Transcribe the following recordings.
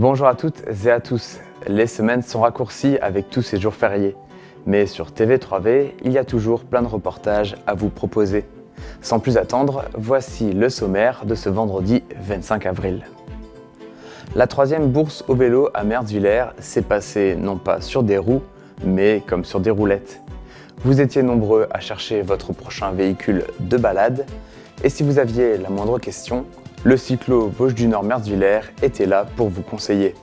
Bonjour à toutes et à tous. Les semaines sont raccourcies avec tous ces jours fériés. Mais sur TV3V, il y a toujours plein de reportages à vous proposer. Sans plus attendre, voici le sommaire de ce vendredi 25 avril. La 3e bourse au vélo à Merzuiller s'est passée non pas sur des roues, mais comme sur des roulettes. Vous étiez nombreux à chercher votre prochain véhicule de balade, et si vous aviez la moindre question, le cyclo Vosges du Nord Merzuiller était là pour vous conseiller.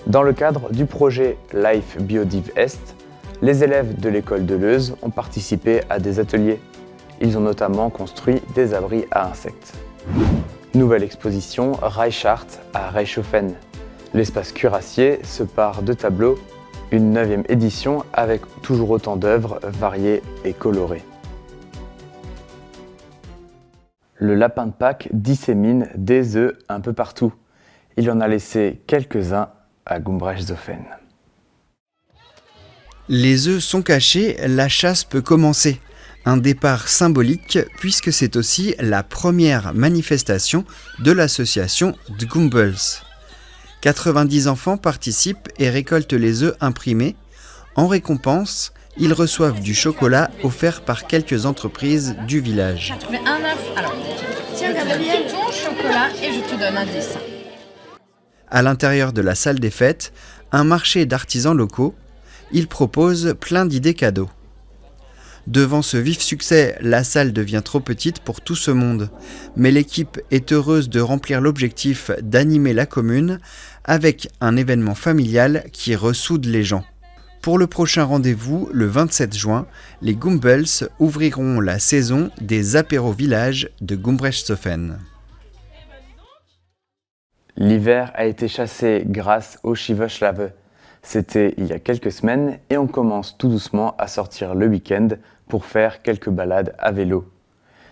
Dans le cadre du projet Life Biodiv Est, les élèves de l'école de Leuze ont participé à des ateliers. Ils ont notamment construit des abris à insectes. Nouvelle exposition Reichhardt à Reichshofen. L'espace cuirassier se pare de tableaux, une 9e édition avec toujours autant d'œuvres variées et colorées. Le lapin de Pâques dissémine des œufs un peu partout. Il en a laissé quelques-uns à Gumbrechtshofen. Les œufs sont cachés, la chasse peut commencer. Un départ symbolique puisque c'est aussi la première manifestation de l'association Dgumbels. 90 enfants participent et récoltent les œufs imprimés. En récompense, ils reçoivent du chocolat offert par quelques entreprises du village. J'ai trouvé un œuf. Alors, tiens Gabriel, ton chocolat et je te donne un dessin. À l'intérieur de la salle des fêtes, un marché d'artisans locaux. Ils proposent plein d'idées cadeaux. Devant ce vif succès, la salle devient trop petite pour tout ce monde. Mais l'équipe est heureuse de remplir l'objectif d'animer la commune avec un événement familial qui ressoude les gens. Pour le prochain rendez-vous, le 27 juin, les Gumbels ouvriront la saison des apéros villages de Gumbrechtshofen. L'hiver a été chassé grâce au Skivøslave. C'était il y a quelques semaines et on commence tout doucement à sortir le week-end pour faire quelques balades à vélo.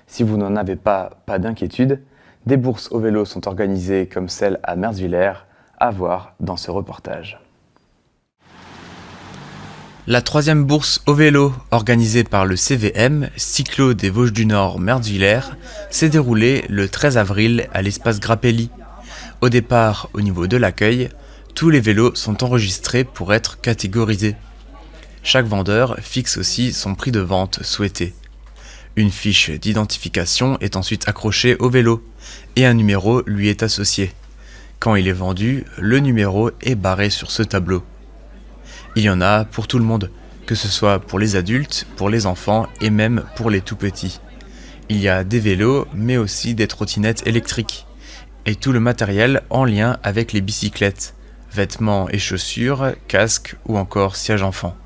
Si vous n'en avez pas d'inquiétude, des bourses au vélo sont organisées comme celle à Merzuiller, à voir dans ce reportage. La 3e bourse au vélo, organisée par le CVM, Cyclo des Vosges du Nord Merzuiller, s'est déroulée le 13 avril à l'espace Grappelli. Au départ, au niveau de l'accueil, tous les vélos sont enregistrés pour être catégorisés. Chaque vendeur fixe aussi son prix de vente souhaité. Une fiche d'identification est ensuite accrochée au vélo et un numéro lui est associé. Quand il est vendu, le numéro est barré sur ce tableau. Il y en a pour tout le monde, que ce soit pour les adultes, pour les enfants et même pour les tout petits. Il y a des vélos, mais aussi des trottinettes électriques et tout le matériel en lien avec les bicyclettes. Vêtements et chaussures, casques ou encore sièges enfants.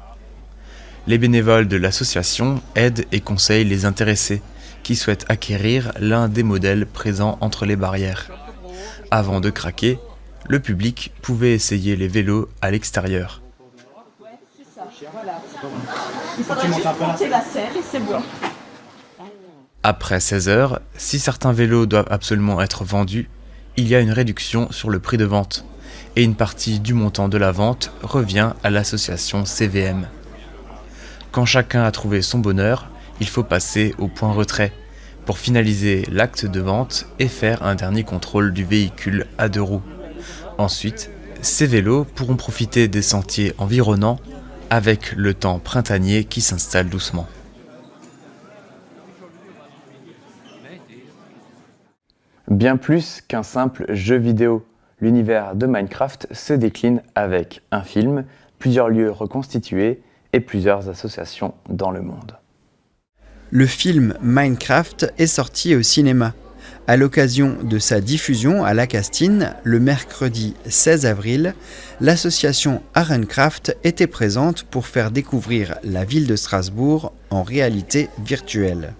Les bénévoles de l'association aident et conseillent les intéressés qui souhaitent acquérir l'un des modèles présents entre les barrières. Avant de craquer, le public pouvait essayer les vélos à l'extérieur. Il faudra juste monter la selle et c'est bon. Après 16 heures, si certains vélos doivent absolument être vendus, il y a une réduction sur le prix de vente. Et une partie du montant de la vente revient à l'association CVM. Quand chacun a trouvé son bonheur, il faut passer au point retrait pour finaliser l'acte de vente et faire un dernier contrôle du véhicule à 2 roues. Ensuite, ces vélos pourront profiter des sentiers environnants avec le temps printanier qui s'installe doucement. Bien plus qu'un simple jeu vidéo. L'univers de Minecraft se décline avec un film, plusieurs lieux reconstitués et plusieurs associations dans le monde. Le film Minecraft est sorti au cinéma. À l'occasion de sa diffusion à La Castine, le mercredi 16 avril, l'association Arencraft était présente pour faire découvrir la ville de Strasbourg en réalité virtuelle.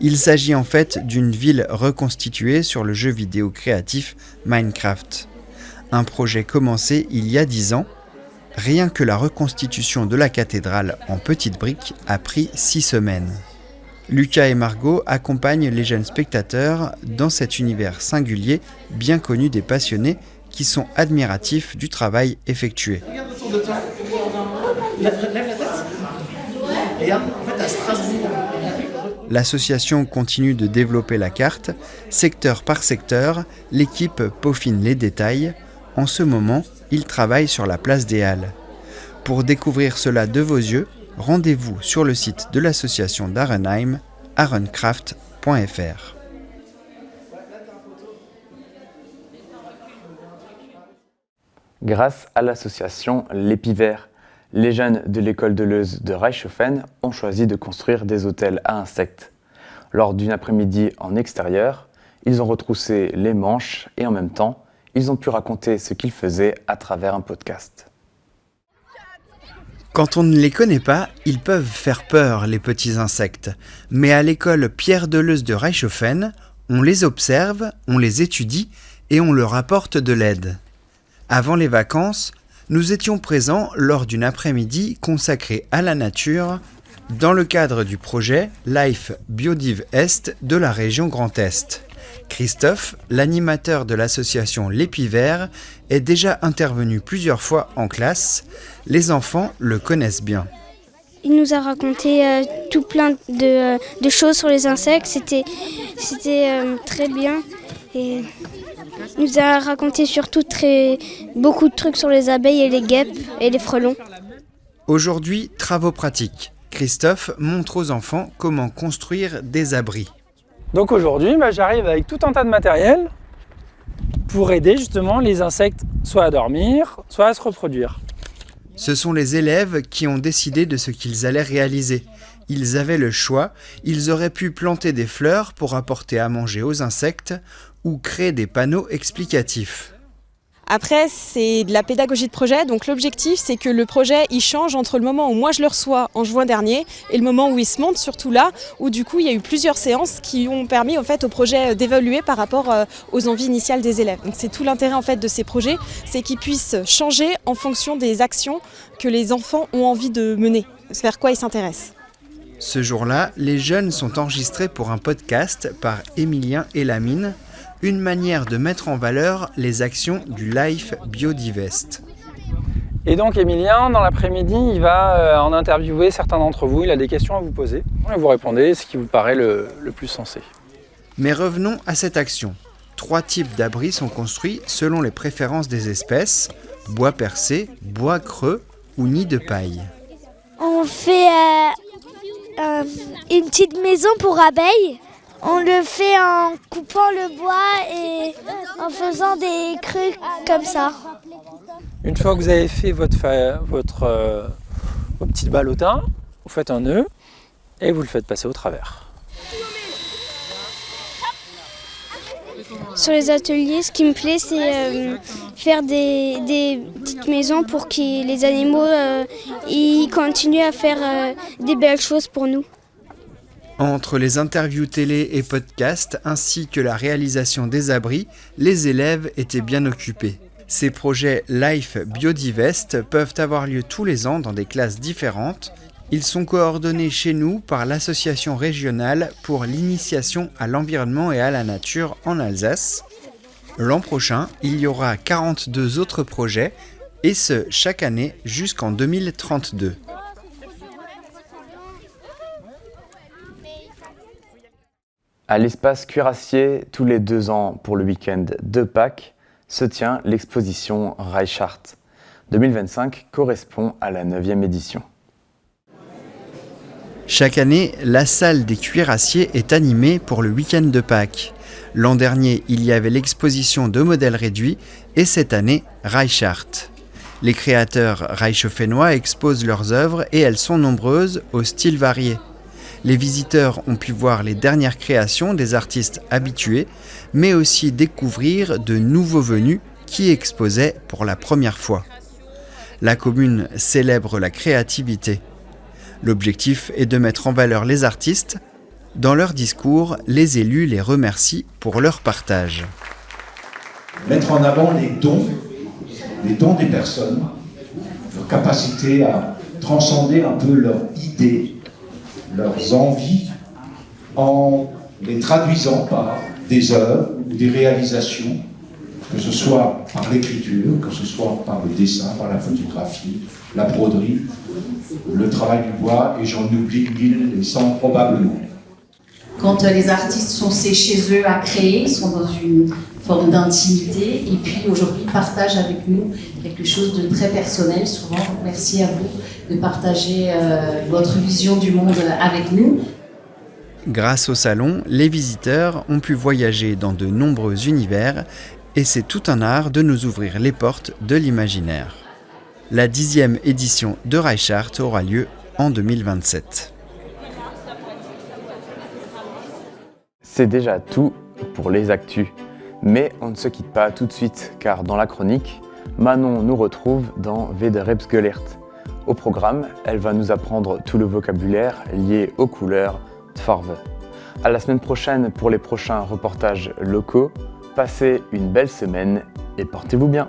Il s'agit en fait d'une ville reconstituée sur le jeu vidéo créatif Minecraft. Un projet commencé il y a 10 ans. Rien que la reconstitution de la cathédrale en petites briques a pris 6 semaines. Lucas et Margot accompagnent les jeunes spectateurs dans cet univers singulier, bien connu des passionnés qui sont admiratifs du travail effectué. Regarde autour de toi. Lève la tête. Regarde, en fait à Strasbourg. L'association continue de développer la carte. Secteur par secteur, l'équipe peaufine les détails. En ce moment, il travaille sur la place des Halles. Pour découvrir cela de vos yeux, rendez-vous sur le site de l'association d'Arenheim, arencraft.fr. Grâce à l'association L'Épivert, les jeunes de l'école de Leuze de Reichshoffen ont choisi de construire des hôtels à insectes. Lors d'une après-midi en extérieur, ils ont retroussé les manches et en même temps, ils ont pu raconter ce qu'ils faisaient à travers un podcast. Quand on ne les connaît pas, ils peuvent faire peur, les petits insectes. Mais à l'école Pierre Deleuze de Reichshoffen, on les observe, on les étudie et on leur apporte de l'aide. Avant les vacances, nous étions présents lors d'une après-midi consacrée à la nature dans le cadre du projet Life Biodiv Est de la région Grand Est. Christophe, l'animateur de l'association L'Épivert, est déjà intervenu plusieurs fois en classe. Les enfants le connaissent bien. Il nous a raconté tout plein de choses sur les insectes. C'était très bien. Et il nous a raconté surtout beaucoup de trucs sur les abeilles et les guêpes et les frelons. Aujourd'hui, travaux pratiques. Christophe montre aux enfants comment construire des abris. Donc aujourd'hui, j'arrive avec tout un tas de matériel pour aider justement les insectes soit à dormir, soit à se reproduire. Ce sont les élèves qui ont décidé de ce qu'ils allaient réaliser. Ils avaient le choix, ils auraient pu planter des fleurs pour apporter à manger aux insectes ou créer des panneaux explicatifs. Après, c'est de la pédagogie de projet. Donc l'objectif, c'est que le projet, il change entre le moment où moi je le reçois en juin dernier et le moment où il se monte, surtout là, où du coup, il y a eu plusieurs séances qui ont permis en fait, au projet d'évoluer par rapport aux envies initiales des élèves. Donc c'est tout l'intérêt en fait, de ces projets, c'est qu'ils puissent changer en fonction des actions que les enfants ont envie de mener, vers quoi ils s'intéressent. Ce jour-là, les jeunes sont enregistrés pour un podcast par Émilien et Lamine, une manière de mettre en valeur les actions du Life Biodiv Est. Et donc Émilien, dans l'après-midi, il va en interviewer certains d'entre vous, il a des questions à vous poser. Et vous répondez ce qui vous paraît le plus sensé. Mais revenons à cette action. 3 types d'abris sont construits selon les préférences des espèces, bois percé, bois creux ou nid de paille. On fait une petite maison pour abeilles. On le fait en coupant le bois et en faisant des creux comme ça. Une fois que vous avez fait votre petit ballotin, vous faites un nœud et vous le faites passer au travers. Sur les ateliers, ce qui me plaît, c'est faire des petites maisons pour que les animaux ils continuent à faire des belles choses pour nous. Entre les interviews télé et podcasts, ainsi que la réalisation des abris, les élèves étaient bien occupés. Ces projets Life Biodiv Est peuvent avoir lieu tous les ans dans des classes différentes. Ils sont coordonnés chez nous par l'association régionale pour l'initiation à l'environnement et à la nature en Alsace. L'an prochain, il y aura 42 autres projets, et ce, chaque année jusqu'en 2032. À l'espace Cuirassier, tous les 2 ans pour le week-end de Pâques, se tient l'exposition Reichhardt. 2025 correspond à la 9e édition. Chaque année, la salle des Cuirassiers est animée pour le week-end de Pâques. L'an dernier, il y avait l'exposition de modèles réduits et cette année, Reichhardt. Les créateurs reichshoffennois exposent leurs œuvres et elles sont nombreuses, aux styles variés. Les visiteurs ont pu voir les dernières créations des artistes habitués, mais aussi découvrir de nouveaux venus qui exposaient pour la première fois. La commune célèbre la créativité. L'objectif est de mettre en valeur les artistes. Dans leur discours, les élus les remercient pour leur partage. Mettre en avant les dons des personnes, leur capacité à transcender un peu leurs idées, leurs envies, en les traduisant par des œuvres ou des réalisations, que ce soit par l'écriture, que ce soit par le dessin, par la photographie, la broderie, le travail du bois, et j'en oublie 1000 et 100 probablement. Quand les artistes sont chez eux à créer, ils sont dans une forme d'intimité et puis aujourd'hui partagent avec nous quelque chose de très personnel souvent. Merci à vous de partager votre vision du monde avec nous. Grâce au salon, les visiteurs ont pu voyager dans de nombreux univers et c'est tout un art de nous ouvrir les portes de l'imaginaire. La 10e édition de Reichart aura lieu en 2027. C'est déjà tout pour les actus. Mais on ne se quitte pas tout de suite, car dans la chronique, Manon nous retrouve dans Wederhelpsgelert. Au programme, elle va nous apprendre tout le vocabulaire lié aux couleurs de Farbe. À la semaine prochaine pour les prochains reportages locaux. Passez une belle semaine et portez-vous bien.